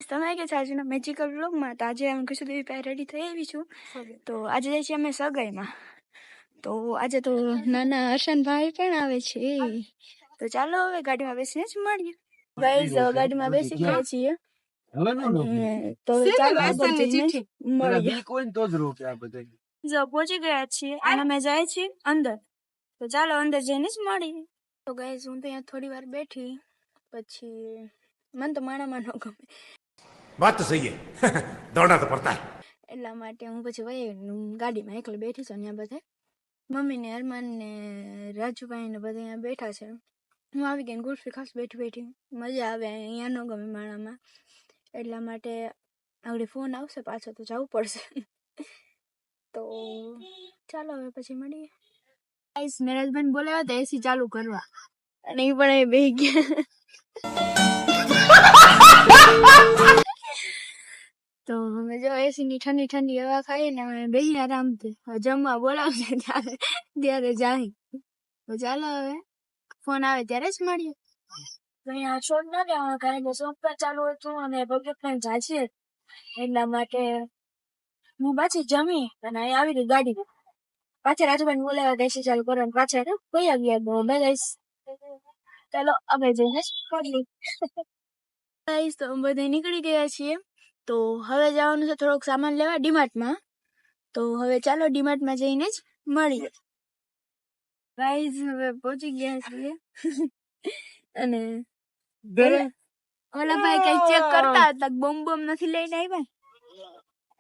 તમે કે આજના મેજિકલ વ્લોગમાં તો આજે હું કશું પાસે રેડી થઈ આવી છું. તો આજે જઈએ છીએ અમે સગાઈમાં. તો આજે તો નાના હર્ષનભાઈ પણ આવે છે. તો ચાલો હવે ગાડીમાં બેસીને જ મળીએ. ગાઈસ ગાડીમાં બેસી ગયા છીએ. તો ચાલો આગળ જઈને મળીએ. જો પહોંચી ગયા છીએ અને અમે જાય છીએ અંદર. તો ચાલો અંદર જઈને જ મળીએ. તો ગાઈસ હું તો અહીંયા થોડી વાર બેઠી પછી मन तो माना मानो गमे बात तो सही है दौड़ना तो पड़ता है એટલા માટે હું પછી વહી ગાડીમાં એકલી બેઠી છું. અહીંયા બધા મમ્મી ને અરમાન ને રાજુભાઈ ને બધા અહીંયા બેઠા છે. હું આવી ગઈ ગુલ્ફી ખાસ બેઠી બેઠી મજા આવે અહીંયા ન ગમે માણામાં. એટલા માટે આગળ ફોન આવશે પાછો તો જવું પડશે. તો ચાલો હવે પછી મળીએ. ગાઈસ મેરા હસબન્ડ બોલાવ્યા હતા એસી ચાલુ કરવા અને એ પણ એ બેહી ગયા. તો અમે જો એસી ની ઠંડી ઠંડી હવા ખાઈએ ને અમે બેસી આરામથી જમવા બોલાવશે ત્યારે જાય. તો ચાલો હવે ફોન આવે ત્યારે જ મળીએ. અહીંયા શોધ ના લેવા કારણ કે સોફ્ટવેર ચાલુ હતું અને બગેટ જાય છે. એટલા માટે હું પાછી જમી અને અહીં આવી ગઈ ગાડી પાછળ રાજુભાઈ બોલાવ્યા એસી ચાલુ કરવાનું પાછળ કઈ ગયા તો બે ગાઈસ ચાલો હવે જઈને પડી. ગાઈસ તો બધા નીકળી ગયા છીએ. તો હવે જવાનું છે થોડોક સામાન લેવા ડીમાર્ટમાં. તો હવે ચાલો ડીમાર્ટમાં જઈને જ મળીએ. ગાઈસ હવે પહોંચી ગયા છીએ અને ઓલા ભાઈ કઈ ચેક કરતા હતા બોમ્બ બોમ્બ નથી લઈને આવ્યા.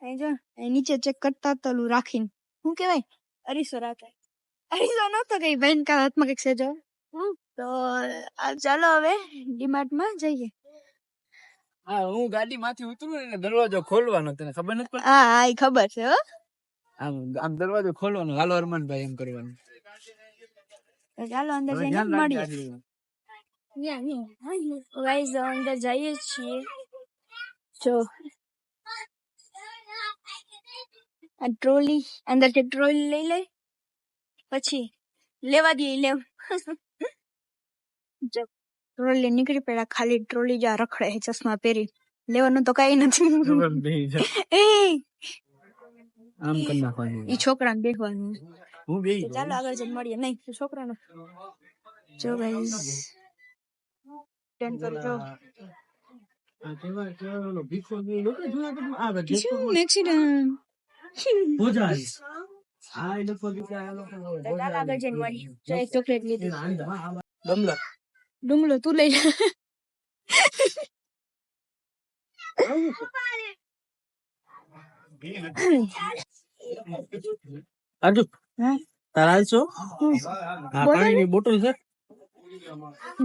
અહીં જો નીચે ચેક કરતા હતા ઓલું રાખીને શું કહેવાય અરીસો રાખે. અરીસો નતો કઈ બેન કા હાથમાં કઈક સેજો. તો ચાલો હવે ડીમાર્ટમાં જઈએ. હા હું ગાડી માંથી ઉતરું ને દરવાજો ખોલવાનો તને ખબર નથી પડતી. હા એ ખબર છે હો. આમ દરવાજો ખોલવાનો હાલો અરમાનભાઈ એમ કરવાનું. ચાલો અંદર જઈને મળીએ. ગાઈસ અંદર જઈએ છીએ. જો આ ટ્રોલી અંદરથી ટ્રોલી લઈ લે પછી લેવા દઈએ લેવ. જો ટ્રોલી નીકળી પડ્યા ખાલી ટ્રોલી જા રખડે ચશ્મા પહેરી લેવાનું તો કઈ નથી. એ આમ કરી નાખવાનું ઈ છોકરાને બેસવાનું. હું બેહી ચાલો આગળ જઈને મળીએ. નહીં છોકરાનો જો ગાઈસ ટેન કરજો આગળ જઈને મળીએ. ચોકલેટ લીધી ડુંગળો તું લઈ લે. આજુ તારા છો આ પાણીની બોટલ છે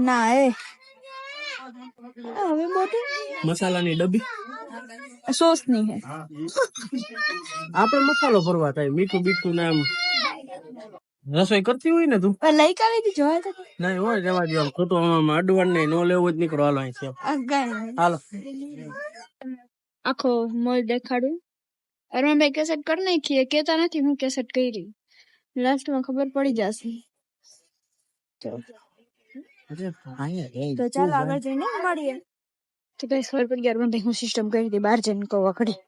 ના એ હવે બોટલ મસાલાની ડબ્બી સોસ ની હે. આપણે મસાલો ભરવા થાય મીઠું બીઠું નામ રસોઈ કરતી હોય ને તું લઈ કાવી દી જોવા તો નહીં હોય જવા દે. ખોટું આમાં અડવાન નહીં નો લેવો જ નીકળો. હાલો અહીં છે હાલો આખો મોલ દેખાડું. અરમાનભાઈ કેસેટ કરી નાખીએ કેતા નથી હું કેસેટ કરી લાસ્ટમાં ખબર પડી જશે. તો ચાલો આગળ જઈને મળીએ. તો કઈ ખબર પડી ગયા અરમાનભાઈ હું સિસ્ટમ કરી હતી બહાર જઈને કહું આખડી.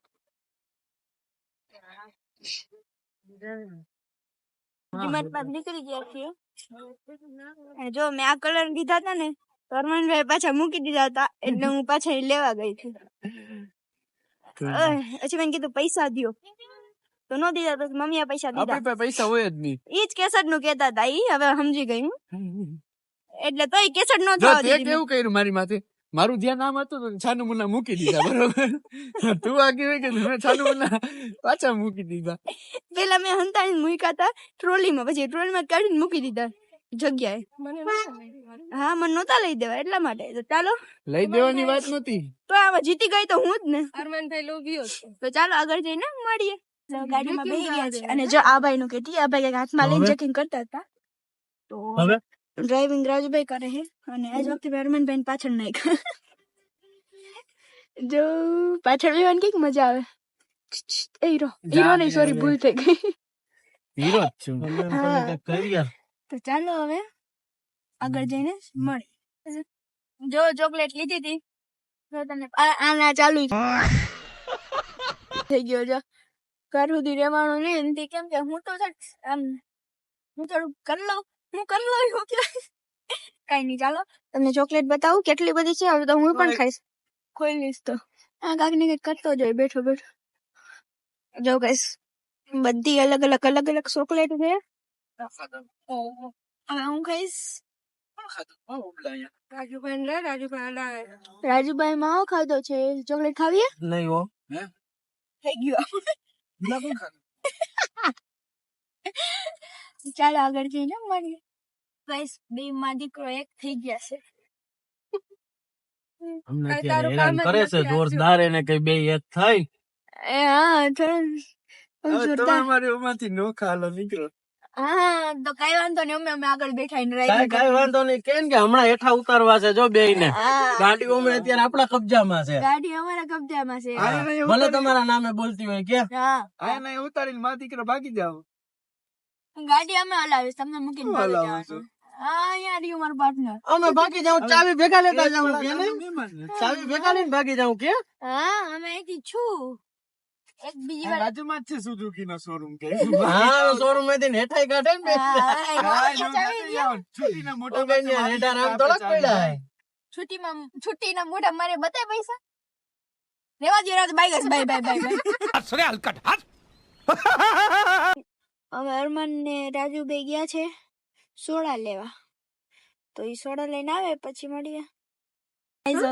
ડીમાર્ટમાં નીકળી ગયા છીએ. જો મેં આ કલર લીધા હતા ને તો અરમાનભાઈ પાછા મૂકી દીધા હતા એટલે હું પાછા લેવા ગઈ હતી. પછી મેં કીધું પૈસા દ્યો તો નો દીધા. પછી મમ્મીએ પૈસા દીધા. પૈસા હોય જ નહીં. ઈ જ કેસેટ નું કેતા હતા. ઈ હવે સમજી ગઈ એટલે તો ઈ કેસેટ નો થવા દીધી. કેવું કર્યું મારી માથે મારું ધ્યાન આમ હતું તો છાનું મુન્ના મૂકી દીધા. બરોબર તું આગી હોય કે છાનું મુન્ના પાછા મૂકી દીધા. પેલા મેં હંતાઈને મૂક્યા હતા ટ્રોલીમાં પછી ટ્રોલીમાં કાઢીને મૂકી દીધા જગ્યાએ. હા મને નહોતા લઈ દેવા એટલા માટે. તો ચાલો લઈ દેવાની વાત નહોતી તો આમાં જીતી ગઈ તો હું જ ને. અરમાનભાઈ લોભીઓ તો ચાલો આગળ જઈને મળીએ. ગાડીમાં બેસી ગયા છે અને જો આ ભાઈ નું કેતી આ ભાઈ હાથમાં લઈને ચેકિંગ કરતા હતા. તો હવે ડ્રાઇવિંગ રાજુભાઈ કરે છે અને આજ વખતે અરમાનભાઈ પાછળ નાખ્યા. જો પાછળ બેવાની કઈક મજા આવે. હીરો નહીં સોરી ભૂલ થઈ ગઈ. હીરો છું. તો ચાલો હવે આગળ જઈને મળી. જો ચોકલેટ લીધી હતી તો તને આના ચાલુ થઈ ગયો જો ઘર સુધી રહેવાનું નહીં એનાથી કેમ કે હું તો આમ હું થોડું કરી લઉં એવું કે કઈ નહીં ચાલો તમને ચોકલેટ બતાવું કેટલી બધી છે હવે તો હું પણ ખાઈશ ખોઈ લઈશ તો આ કાંક ને કંઈક કરતો જાય બેઠો જો ગાઈસ બધી અલગ અલગ ચોકલેટ છે હવે હું ખાઈશ રાજુભાઈ માવો ખાધો છે ચોકલેટ ખાવીએ નહીં હો થઈ ગયો ચાલો આગળ જઈને મળીએ ગાઈસ બે માં દીકરો એક થઈ ગયા છે અમને હવે ત્યારે તારું હેરાન કામ જ કરે છે નથી જોરદાર એને કઈ બે એક થાય એ હા જોરદાર મારી ઉમાંથી નો ખાલો નીકળો હા તો કઈ વાંધો નહીં અમે આગળ બેઠા કઈ વાંધો નહીં કેમ કે હમણાં હેઠા ઉતારવા છે જો બે ને હા ગાડીઓ હમણાં અત્યારે આપણા કબજામાં છે ગાડી અમારા કબજામાં છે ભલે તમારા નામે બોલતી હોય કે હા ઉતારીને મા દીકરો ભાગી જાવ ગાડી અમે હલાવીશ તમને મૂકીને ભાગી જવાનું. હા યાર યુ મારો પાર્ટનર અમે ભાગી જાવ ચાવી ભેગા લેતા જાવ કે ને ચાવી ભેગા લઈને ભાગી જાવ કે હા અમે અહીંથી છું એક બીજી વાર રાજુમાં જ છે સુઝુકી નો શોરૂમ કે હા શોરૂમ માંથી હેઠાઈ કાઢે ને છૂટીના મોટા હેઠા નામ થોડાક પડ્યા છુટ્ટીના મોઢા મારે બતાય પૈસા રેવા દે બાય સરે હલકટ હાથ હવે અરમાન ને રાજુભાઈ ગયા છે સોડા લેવા તો એ સોડા લઈને આવે પછી મળીએ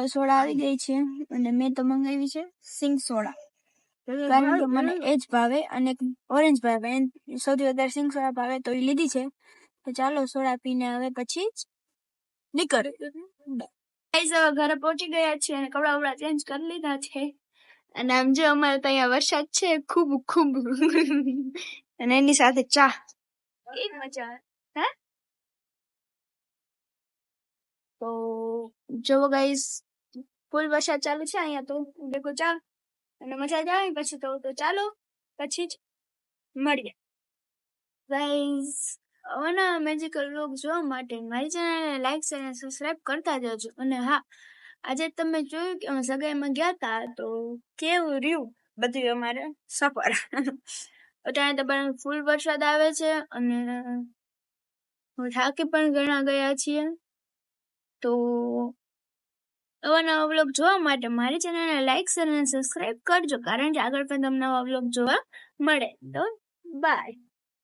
સોડા આવી ગઈ છે અને મેં તો મંગાવી છે સિંગ સોડા કારણ કે મને એ જ ભાવે અને ઓરેન્જ ભાવે સૌથી વધારે સિંગ સોડા ભાવે તો એ લીધી છે તો ચાલો સોડા પીને હવે પછી જ નીકળ ઘરે પહોંચી ગયા છે અને કપડા વપડા ચેન્જ કરી લીધા છે અને આમ જો અમારે તો અહીંયા વરસાદ છે ખૂબ અને એની સાથે ચા કેવી મજા હે તો જો ગાઈસ ફૂલ વરસાદ ચાલુ છે અહીંયા તો દેખો ચા અને મજા જ આવે પછી તો ચાલો પછી જ મળીએ ગાઈસ આવા મેજિકલ વ્લોગ જોવા માટે મારી ચેનલને લાઈક શેર અને સબસ્ક્રાઇબ કરતા જજો અને હા આજે તમે જોયું કે અમે સગાઈમાં ગયા હતા તો કેવું રહ્યું બધું અમારે સફર અત્યારે તો પણ ફૂલ વરસાદ આવે છે અને થાકી પણ ઘણા ગયા છીએ તો આવા નવા વ્લોગ જોવા માટે મારી ચેનલને લાઈક શેર અને સબસ્ક્રાઇબ કરજો કારણ કે આગળ પણ તમને નવા વ્લોગ જોવા મળે તો બાય